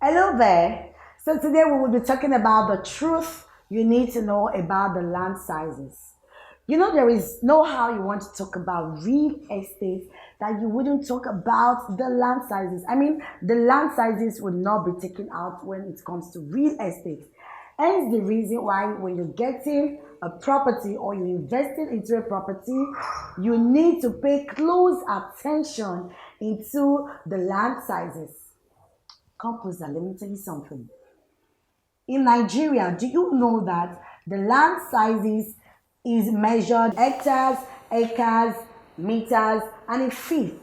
Hello there. So today we will be talking about the truth you need to know about the land sizes. You know, there is no how you want to talk about real estate that you wouldn't talk about the land sizes. I mean, the land sizes would not be taken out when it comes to real estate. Hence the reason why when you're getting a property or you're investing into a property, you need to pay close attention into the land sizes. Composer, let me tell you something. In Nigeria, do you know that the land sizes is measured hectares, acres, meters, and in feet?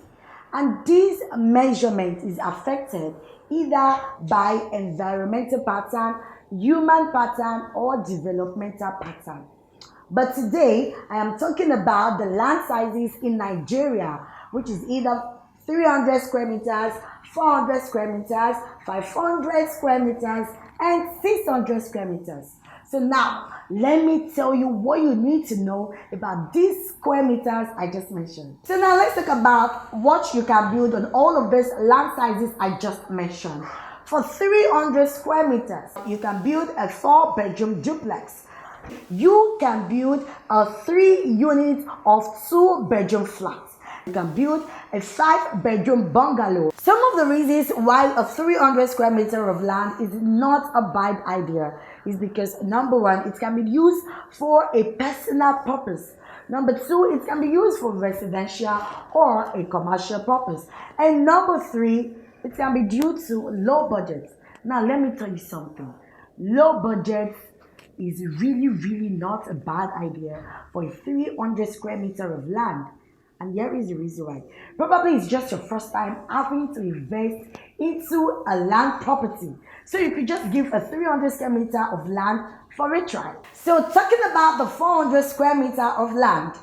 And this measurement is affected either by environmental pattern, human pattern, or developmental pattern. But today, I am talking about the land sizes in Nigeria, which is either 300 square meters, 400 square meters, 500 square meters, and 600 square meters. So now, let me tell you what you need to know about these square meters I just mentioned. So now let's talk about what you can build on all of these land sizes I just mentioned. For 300 square meters, you can build a 4-bedroom duplex. You can build a 3-unit of 2-bedroom flat. You can build a 5-bedroom bungalow. Some of the reasons why a 300 square meter of land is not a bad idea is because number one, it can be used for a personal purpose. Number two, it can be used for residential or a commercial purpose. And number three, it can be due to low budget. Now, let me tell you something. Low budget is really not a bad idea for a 300 square meter of land. And here is the reason why. Probably it's just your first time having to invest into a land property. So you could just give a 300 square meter of land for a try. So talking about the 400 square meter of land,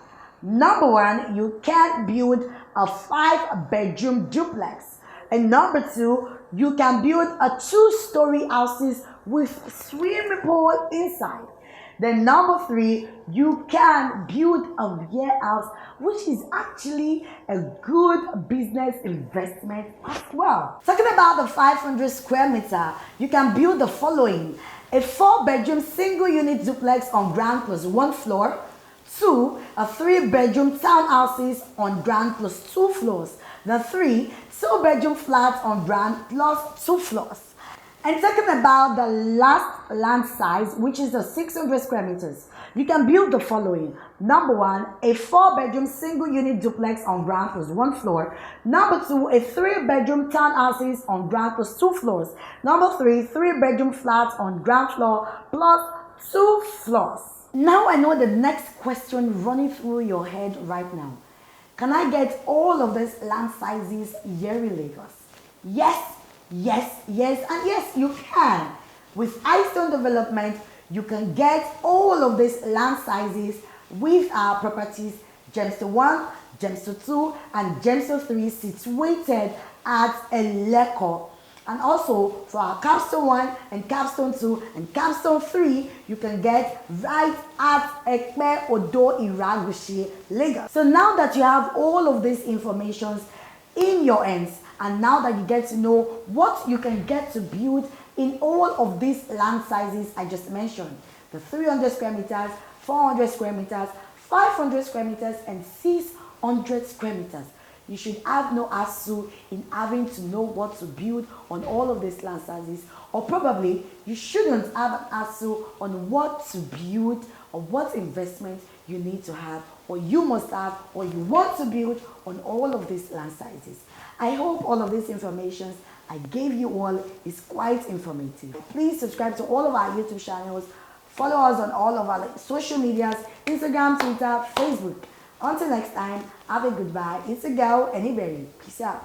number one, you can build a 5-bedroom duplex. And number two, you can build a 2-story houses with swimming pool inside. Then number three, you can build a warehouse, which is actually a good business investment as well. Talking about the 500 square meter, you can build the following: a 4-bedroom single unit duplex on ground plus 1 floor, 2, a 3-bedroom townhouses on ground plus 2 floors, the 3, 2-bedroom flats on ground plus 2 floors. And talking about the last land size, which is the 600 square meters, you can build the following. Number one, a 4-bedroom single unit duplex on ground plus 1 floor. Number two, a 3-bedroom townhouses on ground plus 2 floors. Number three, 3-bedroom flats on ground floor plus 2 floors. Now I know the next question running through your head right now. Can I get all of these land sizes here in Lagos? Yes, and yes, you can. With iStone Development, you can get all of these land sizes with our properties Gemstone 1, Gemstone 2, and Gemstone 3 situated at Eleko. And also for our Capstone 1 and Capstone 2 and Capstone 3, you can get right at Ekpe Odo Iragushi, Lagos. So now that you have all of these information in your hands, and now that you get to know what you can get to build in all of these land sizes I just mentioned, the 300 square meters, 400 square meters, 500 square meters, and 600 square meters, you should have no hassle in having to know what to build on all of these land sizes, or probably you shouldn't have an hassle on what to build or what investment you need to have, or you must have, or you want to build on all of these land sizes. I hope all of this information I gave you all is quite informative. Please subscribe to all of our YouTube channels. Follow us on all of our social medias, Instagram, Twitter, Facebook. Until next time, have a goodbye. It's a girl, Anyberry. Peace out.